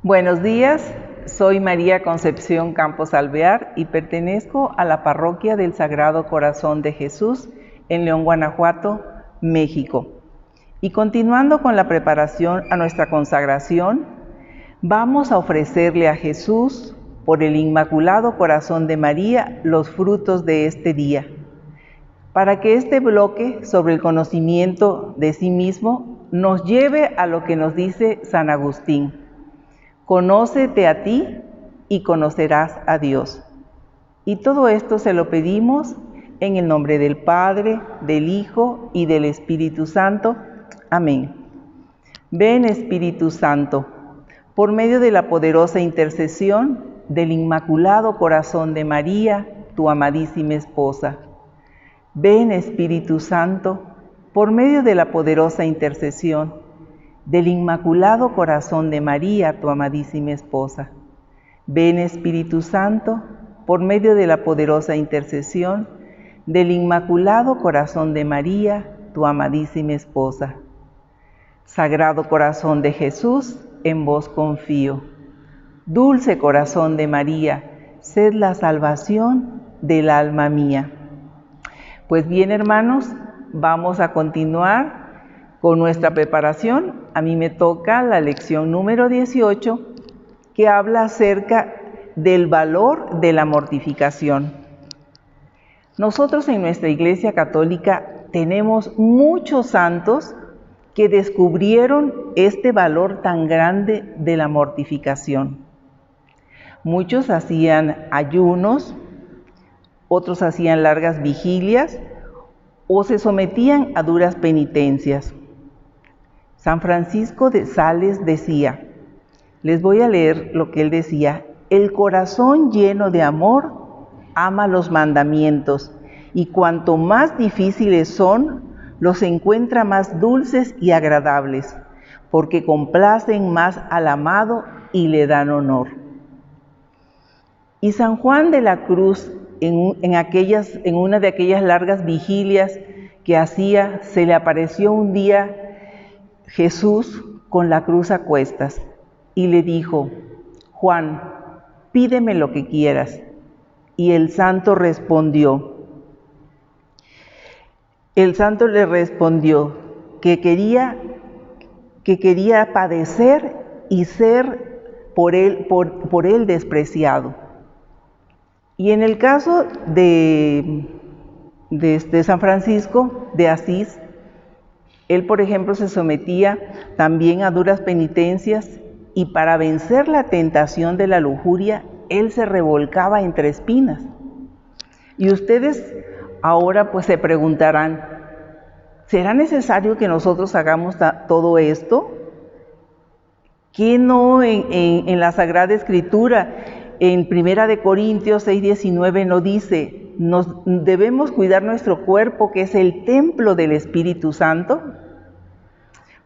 Buenos días, soy María Concepción Campos Alvear y pertenezco a la Parroquia del Sagrado Corazón de Jesús en León, Guanajuato, México. Y continuando con la preparación a nuestra consagración, vamos a ofrecerle a Jesús, por el Inmaculado Corazón de María, los frutos de este día, para que este bloque sobre el conocimiento de sí mismo nos lleve a lo que nos dice San Agustín: conócete a ti y conocerás a Dios. Y todo esto se lo pedimos en el nombre del Padre, del Hijo y del Espíritu Santo. Amén. Ven, Espíritu Santo, por medio de la poderosa intercesión del Inmaculado Corazón de María, tu amadísima esposa. Ven, Espíritu Santo, por medio de la poderosa intercesión del Inmaculado Corazón de María, tu amadísima esposa. Ven, Espíritu Santo, por medio de la poderosa intercesión del Inmaculado Corazón de María, tu amadísima esposa. Sagrado Corazón de Jesús, en vos confío. Dulce Corazón de María, sed la salvación del alma mía. Pues bien, hermanos, vamos a continuar con nuestra preparación. A mí me toca la lección número 18, que habla acerca del valor de la mortificación. Nosotros en nuestra Iglesia Católica tenemos muchos santos que descubrieron este valor tan grande de la mortificación. Muchos hacían ayunos, otros hacían largas vigilias o se sometían a duras penitencias. San Francisco de Sales decía, les voy a leer lo que él decía: el corazón lleno de amor ama los mandamientos, y cuanto más difíciles son, los encuentra más dulces y agradables, porque complacen más al amado y le dan honor. Y San Juan de la Cruz, en una de aquellas largas vigilias que hacía, se le apareció un día Jesús con la cruz a cuestas y le dijo: Juan, pídeme lo que quieras. Y el santo le respondió que quería padecer y ser por él despreciado. Y en el caso de San Francisco de Asís, él, por ejemplo, se sometía también a duras penitencias, y para vencer la tentación de la lujuria, él se revolcaba entre espinas. Y ustedes ahora pues se preguntarán, ¿será necesario que nosotros hagamos todo esto? ¿Qué no en la Sagrada Escritura, en 1 Corintios 6:19, nos dice, debemos cuidar nuestro cuerpo, que es el templo del Espíritu Santo?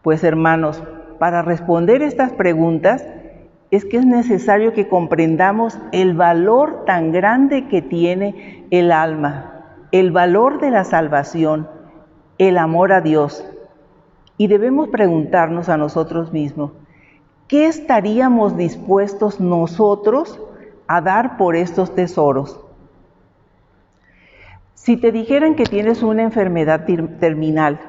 Pues hermanos, para responder estas preguntas es que es necesario que comprendamos el valor tan grande que tiene el alma, el valor de la salvación, el amor a Dios. Y debemos preguntarnos a nosotros mismos, ¿qué estaríamos dispuestos nosotros a dar por estos tesoros? Si te dijeran que tienes una enfermedad terminal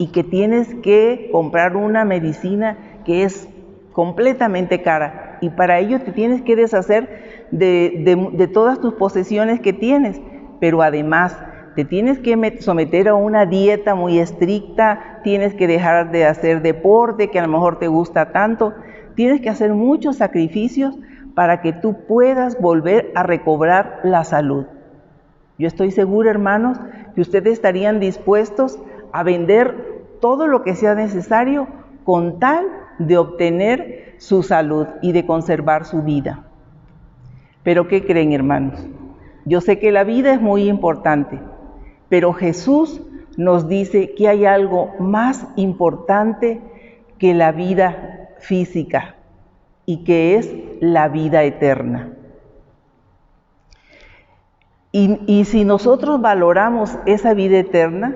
y que tienes que comprar una medicina que es completamente cara, y para ello te tienes que deshacer de todas tus posesiones que tienes, pero además te tienes que someter a una dieta muy estricta, tienes que dejar de hacer deporte que a lo mejor te gusta tanto, tienes que hacer muchos sacrificios para que tú puedas volver a recobrar la salud. Yo estoy segura, hermanos, que ustedes estarían dispuestos a vender todo lo que sea necesario con tal de obtener su salud y de conservar su vida. Pero ¿qué creen, hermanos? Yo sé que la vida es muy importante, pero Jesús nos dice que hay algo más importante que la vida física, y que es la vida eterna. Y si nosotros valoramos esa vida eterna,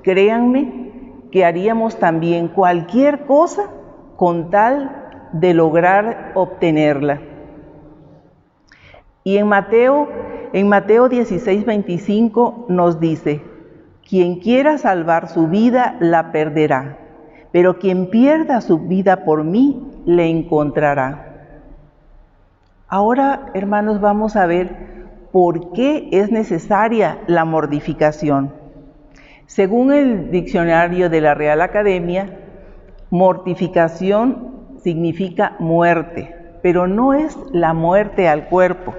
créanme que haríamos también cualquier cosa con tal de lograr obtenerla. Y en Mateo 16:25 nos dice: quien quiera salvar su vida la perderá, pero quien pierda su vida por mí le encontrará. Ahora, hermanos, vamos a ver por qué es necesaria la mortificación. Según el diccionario de la Real Academia, mortificación significa muerte, pero no es la muerte al cuerpo,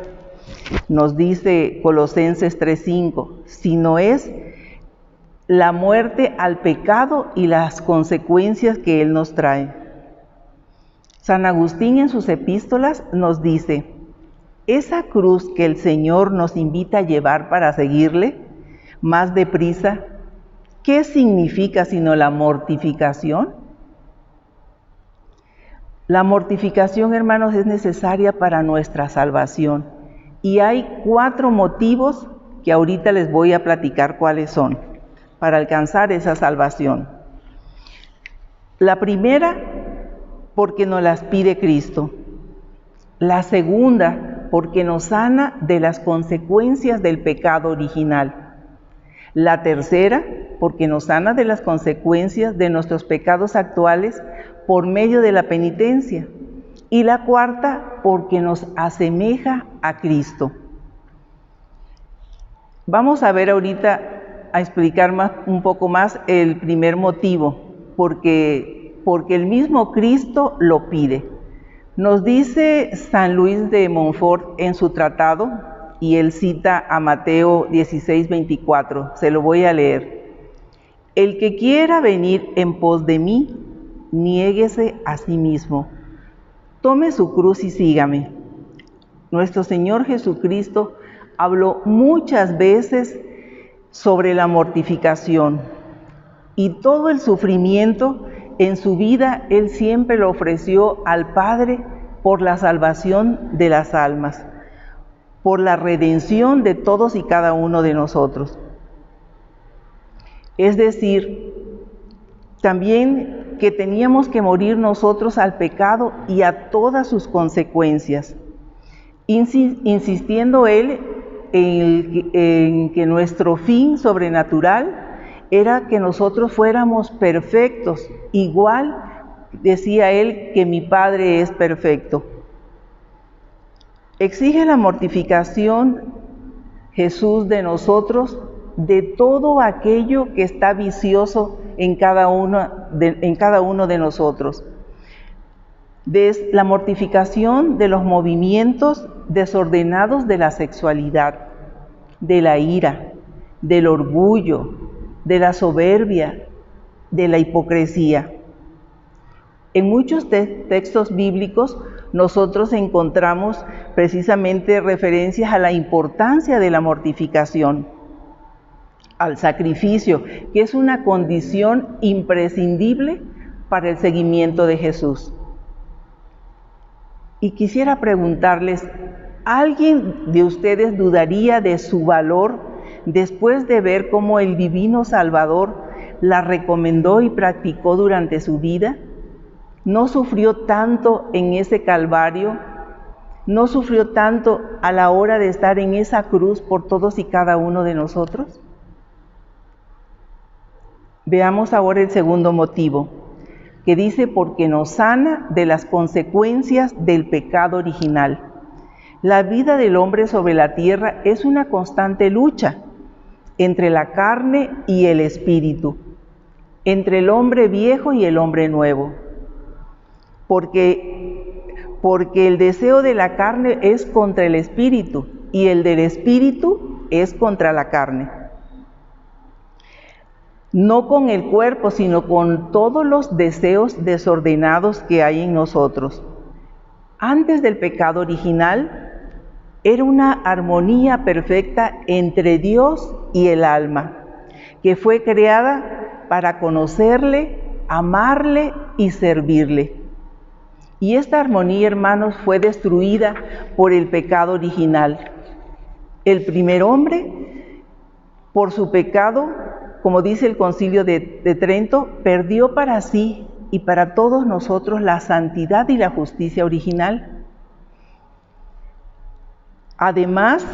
nos dice Colosenses 3:5, sino es la muerte al pecado y las consecuencias que él nos trae. San Agustín en sus epístolas nos dice: esa cruz que el Señor nos invita a llevar para seguirle más deprisa, ¿qué significa sino la mortificación? La mortificación, hermanos, es necesaria para nuestra salvación. Y hay 4 motivos que ahorita les voy a platicar cuáles son para alcanzar esa salvación. La primera, porque nos las pide Cristo. La segunda, porque nos sana de las consecuencias del pecado original. La tercera, porque nos sana de las consecuencias de nuestros pecados actuales por medio de la penitencia. Y la cuarta, porque nos asemeja a Cristo. Vamos a ver ahorita, a explicar un poco más el primer motivo, porque el mismo Cristo lo pide. Nos dice San Luis de Montfort en su tratado, y él cita a Mateo 16:24, se lo voy a leer: el que quiera venir en pos de mí, niéguese a sí mismo, tome su cruz y sígame. Nuestro Señor Jesucristo habló muchas veces sobre la mortificación, y todo el sufrimiento en su vida él siempre lo ofreció al Padre por la salvación de las almas, por la redención de todos y cada uno de nosotros. Es decir, también que teníamos que morir nosotros al pecado y a todas sus consecuencias, insistiendo él en que nuestro fin sobrenatural era que nosotros fuéramos perfectos, igual decía él que mi Padre es perfecto. Exige la mortificación Jesús de nosotros, de todo aquello que está vicioso en cada uno de nosotros. De la mortificación de los movimientos desordenados de la sexualidad, de la ira, del orgullo, de la soberbia, de la hipocresía. En muchos textos bíblicos nosotros encontramos precisamente referencias a la importancia de la mortificación, al sacrificio, que es una condición imprescindible para el seguimiento de Jesús. Y quisiera preguntarles, ¿alguien de ustedes dudaría de su valor después de ver cómo el Divino Salvador la recomendó y practicó durante su vida? ¿No sufrió tanto en ese Calvario? ¿No sufrió tanto a la hora de estar en esa cruz por todos y cada uno de nosotros? Veamos ahora el segundo motivo, que dice: porque nos sana de las consecuencias del pecado original. La vida del hombre sobre la tierra es una constante lucha entre la carne y el espíritu, entre el hombre viejo y el hombre nuevo. Porque el deseo de la carne es contra el espíritu y el del espíritu es contra la carne. No con el cuerpo, sino con todos los deseos desordenados que hay en nosotros. Antes del pecado original, era una armonía perfecta entre Dios y el alma, que fue creada para conocerle, amarle y servirle. Y esta armonía, hermanos, fue destruida por el pecado original. El primer hombre, por su pecado, como dice el Concilio de Trento, perdió para sí y para todos nosotros la santidad y la justicia original. Además,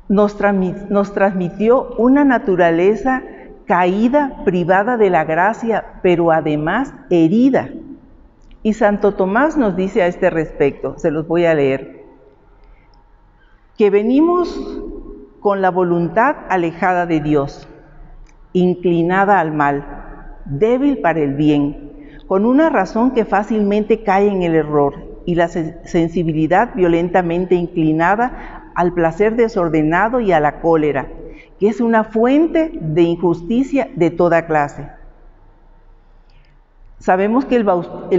nos transmitió una naturaleza caída, privada de la gracia, pero además herida. Y Santo Tomás nos dice a este respecto, se los voy a leer, que venimos con la voluntad alejada de Dios, inclinada al mal, débil para el bien, con una razón que fácilmente cae en el error y la sensibilidad violentamente inclinada al placer desordenado y a la cólera, que es una fuente de injusticia de toda clase. Sabemos que el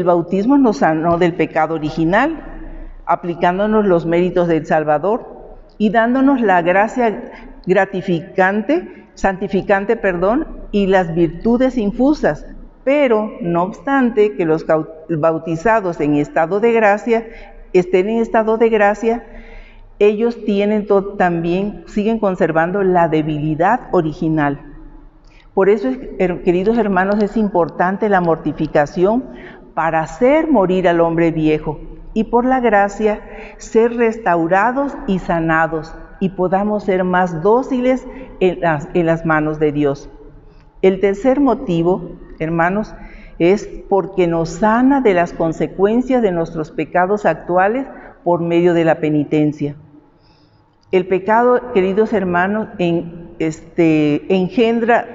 bautismo nos sanó del pecado original, aplicándonos los méritos del Salvador y dándonos la gracia santificante, y las virtudes infusas. Pero, no obstante que los bautizados estén en estado de gracia, ellos también siguen conservando la debilidad original. Por eso, queridos hermanos, es importante la mortificación para hacer morir al hombre viejo y por la gracia ser restaurados y sanados y podamos ser más dóciles en las manos de Dios. El tercer motivo, hermanos, es porque nos sana de las consecuencias de nuestros pecados actuales por medio de la penitencia. El pecado, queridos hermanos, engendra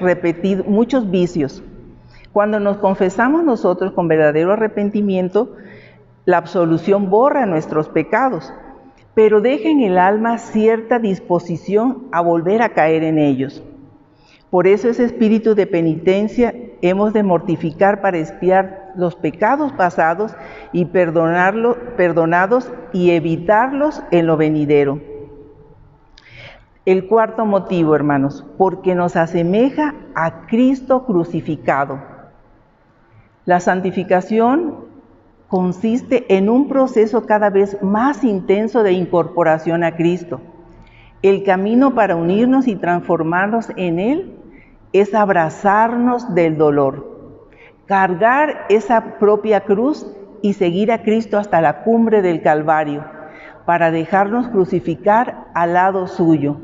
muchos vicios. Cuando nos confesamos nosotros con verdadero arrepentimiento, la absolución borra nuestros pecados, pero deja en el alma cierta disposición a volver a caer en ellos. Por eso ese espíritu de penitencia hemos de mortificar para expiar los pecados pasados y perdonados y evitarlos en lo venidero. El cuarto motivo, hermanos, porque nos asemeja a Cristo crucificado. La santificación consiste en un proceso cada vez más intenso de incorporación a Cristo. El camino para unirnos y transformarnos en Él es abrazarnos del dolor, cargar esa propia cruz y seguir a Cristo hasta la cumbre del Calvario, para dejarnos crucificar al lado suyo.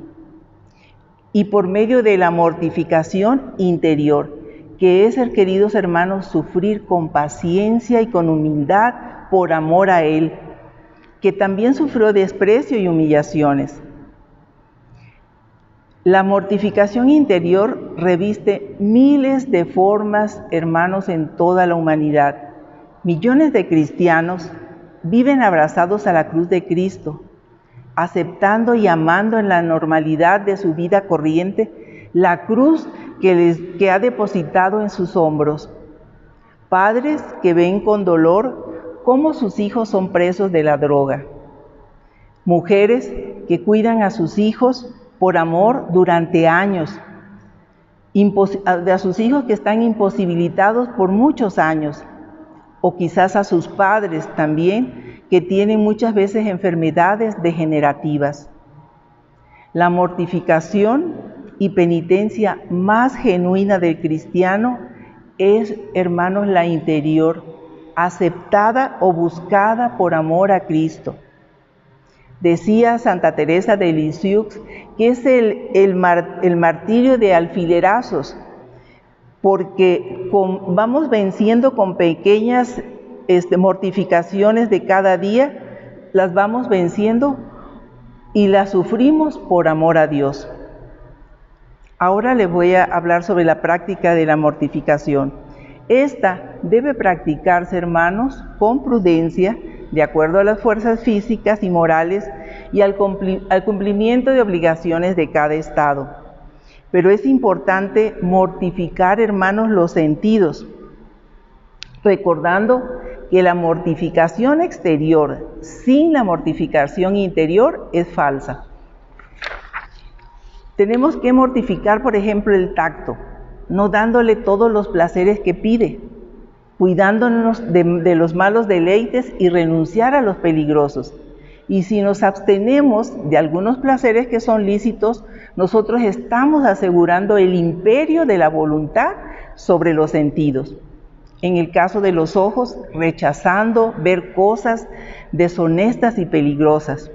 Y por medio de la mortificación interior, que es, queridos hermanos, sufrir con paciencia y con humildad por amor a Él, que también sufrió desprecio y humillaciones. La mortificación interior reviste miles de formas, hermanos, en toda la humanidad. Millones de cristianos viven abrazados a la cruz de Cristo, aceptando y amando en la normalidad de su vida corriente la cruz que ha depositado en sus hombros. Padres que ven con dolor cómo sus hijos son presos de la droga. Mujeres que cuidan a sus hijos por amor durante años. A sus hijos que están imposibilitados por muchos años. O quizás a sus padres también, que tienen muchas veces enfermedades degenerativas. La mortificación y penitencia más genuina del cristiano es, hermanos, la interior, aceptada o buscada por amor a Cristo. Decía Santa Teresa de Lisieux que es el martirio de alfilerazos, porque vamos venciendo con pequeñas mortificaciones de cada día, las vamos venciendo y las sufrimos por amor a Dios. Ahora les voy a hablar sobre la práctica de la mortificación. Esta debe practicarse, hermanos, con prudencia, de acuerdo a las fuerzas físicas y morales y al cumplimiento de obligaciones de cada estado. Pero es importante mortificar, hermanos, los sentidos, recordando que la mortificación exterior sin la mortificación interior es falsa. Tenemos que mortificar, por ejemplo, el tacto, no dándole todos los placeres que pide, cuidándonos de los malos deleites y renunciar a los peligrosos. Y si nos abstenemos de algunos placeres que son lícitos, nosotros estamos asegurando el imperio de la voluntad sobre los sentidos. En el caso de los ojos, rechazando ver cosas deshonestas y peligrosas.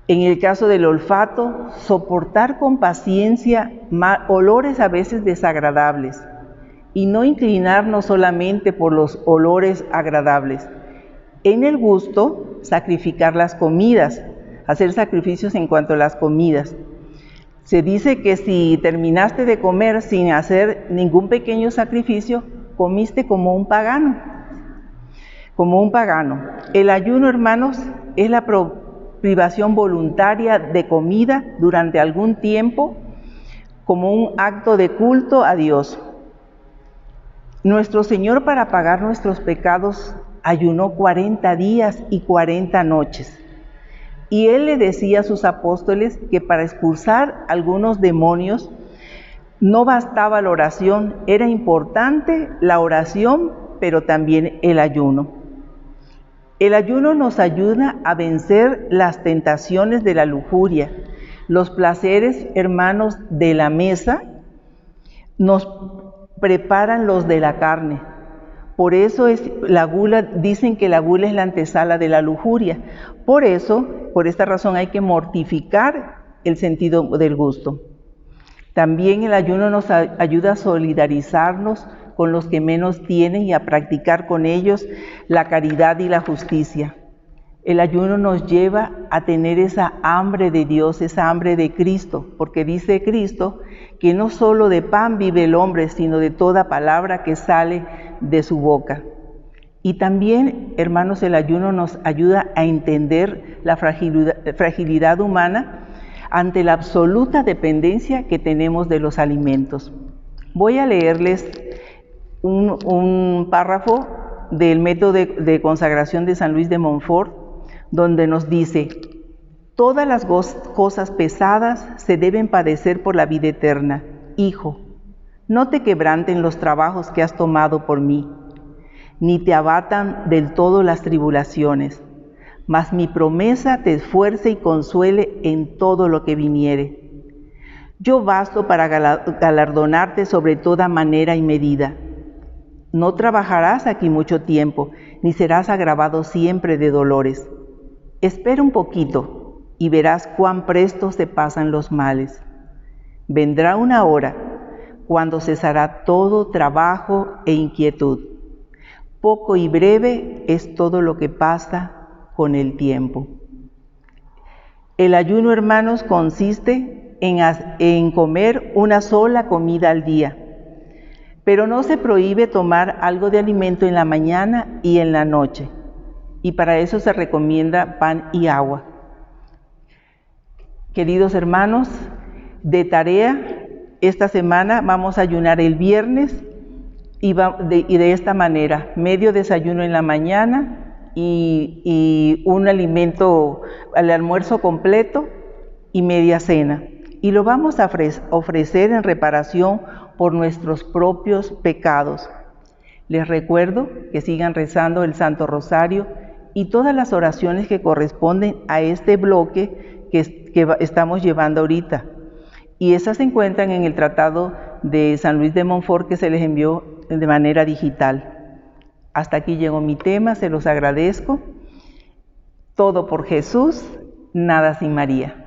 En el caso del olfato, soportar con paciencia olores a veces desagradables y no inclinarnos solamente por los olores agradables. En el gusto, sacrificar las comidas, hacer sacrificios en cuanto a las comidas. Se dice que si terminaste de comer sin hacer ningún pequeño sacrificio, comiste como un pagano. Como un pagano. El ayuno, hermanos, es la privación voluntaria de comida durante algún tiempo como un acto de culto a Dios. Nuestro Señor, para pagar nuestros pecados, ayunó 40 días y 40 noches. Y Él le decía a sus apóstoles que para expulsar algunos demonios no bastaba la oración, era importante la oración, pero también el ayuno. El ayuno nos ayuda a vencer las tentaciones de la lujuria, los placeres, hermanos, de la mesa, nos preparan los de la carne. Por eso la gula, dicen que la gula es la antesala de la lujuria. Por esta razón hay que mortificar el sentido del gusto. También el ayuno nos ayuda a solidarizarnos con los que menos tienen y a practicar con ellos la caridad y la justicia. El ayuno nos lleva a tener esa hambre de Dios, esa hambre de Cristo, porque dice Cristo que no solo de pan vive el hombre, sino de toda palabra que sale de su boca. Y también, hermanos, el ayuno nos ayuda a entender la fragilidad humana ante la absoluta dependencia que tenemos de los alimentos. Voy a leerles un párrafo del método de consagración de San Luis de Montfort, donde nos dice: todas las cosas pesadas se deben padecer por la vida eterna. Hijo, no te quebranten los trabajos que has tomado por mí, ni te abatan del todo las tribulaciones, mas mi promesa te esfuerce y consuele en todo lo que viniere. Yo basto para galardonarte sobre toda manera y medida. No trabajarás aquí mucho tiempo, ni serás agravado siempre de dolores. Espera un poquito y verás cuán presto se pasan los males. Vendrá una hora cuando cesará todo trabajo e inquietud. Poco y breve es todo lo que pasa con el tiempo. El ayuno, hermanos, consiste en comer una sola comida al día, pero no se prohíbe tomar algo de alimento en la mañana y en la noche, y para eso se recomienda pan y agua. Queridos hermanos, de tarea, esta semana vamos a ayunar el viernes y de esta manera: medio desayuno en la mañana y un alimento al almuerzo completo y media cena. Y lo vamos a ofrecer en reparación por nuestros propios pecados. Les recuerdo que sigan rezando el Santo Rosario y todas las oraciones que corresponden a este bloque que estamos llevando ahorita. Y esas se encuentran en el Tratado de San Luis de Montfort, que se les envió de manera digital. Hasta aquí llegó mi tema, se los agradezco. Todo por Jesús, nada sin María.